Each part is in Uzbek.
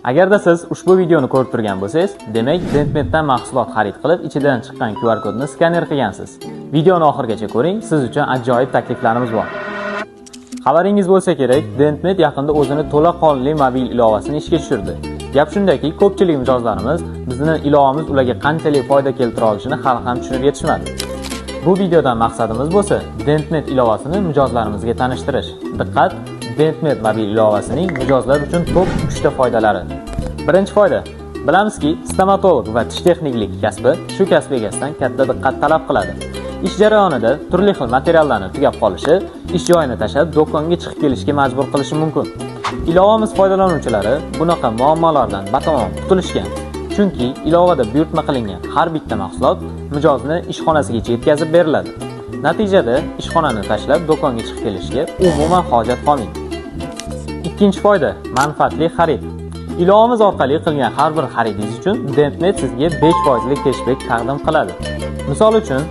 Agarda siz ushbu videoni ko'rib turgan bo'lsangiz, demak Dentmetdan mahsulot xarid qilib, ichidan chiqqan QR kodni skaner qilgansiz. Videoni oxirigacha ko'ring, siz uchun ajoyib takliflarimiz bor. Xabaringiz bo'lsa kerak, Dentmet yaqinda o'zini to'laqonli mobil ilovasini ishga tushirdi. Gap shundaki, ko'pchilik mijozlarimiz bizning ilovamiz ularga qanchalik foyda keltira olishini hali ham tushunib yetishmadi. Bu videodan maqsadimiz bo'lsa, Dentmet ilovasini mijozlarimizga tanishtirish. Diqqat, Dentmet mobil ilovasining mijozlar uchun top 3 ta foydalari. Birinchi foyda. Bilamizki, stomatolog va tish texniklik kasbi shu kasb egasidan katta diqqat talab qiladi. Ish jarayonida turli xil materiallarning tugab qolishi ish joyini tashlab do'konga chiqib kelishga majbur qilishi mumkin. Ilovamiz foydalanuvchilari bunaqa muammolardan batamom qutulishgan. Chunki ilovada buyurtma qilingan har bitta mahsulot mijozning ishxonasigacha yetkazib beriladi. Natijada ishxonani tashlab do'konga chiqib kelishga umuman hojat qolmaydi. Ikkinchi foyda, manfaatli xarid. Ilovamiz orqali qilgan har bir xaridingiz uchun Dentmet sizga 5% lik cashback taqdim qiladi. Misol uchun,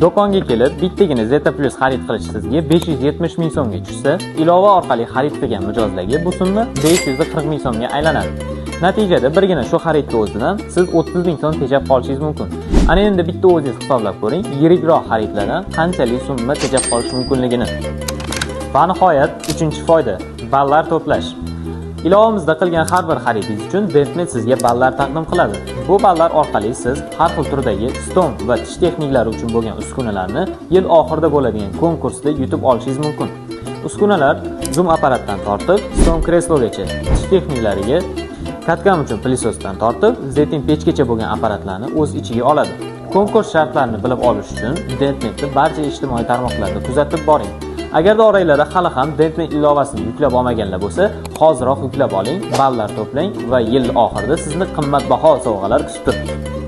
do'konga kelib bittagina Zeta Plus xarid qilish sizga 570 ming so'mga tushsa, ilova orqali xarid qilgan mijozlarga bu summa 540 ming so'mga aylanadi. Natijada birgina shu xaridga o'zidan siz 30 ming so'm tejab qolishingiz mumkin. Ana endi bitta o'zingiz hisoblab ko'ring, yirikroq xaridlardan qanchalik summa tejab qolish mumkinligini. Va nihoyat, uchinchi foyda, ballar to'plash. Ilovamizda qilgan har bir xaridingiz uchun Dentmet sizga ballar taqdim qiladi. Bu ballar orqali siz har xil turdagi stom va tish texniklari uchun bo'lgan uskunalarni yil oxirida bo'ladigan konkursda yutib olishingiz mumkin. Uskunalar zoom apparatdan tortib, stom kreslogacha, tish texniklariga, katkam uchun plisosdan tortib, zeytin pechgacha bo'lgan apparatlarni o'z ichiga oladi. Konkurs shartlarini bilib olish uchun Dentmetni barcha ijtimoiy tarmoqlarda kuzatib boring. Agarda oranglarda hali ham Dentmet ilovasini yuklab olmaganlar bo'lsa, hoziroq yuklab oling, ballar to'plang va yil oxirida sizni qimmatbaho sovg'alar kutib turibdi.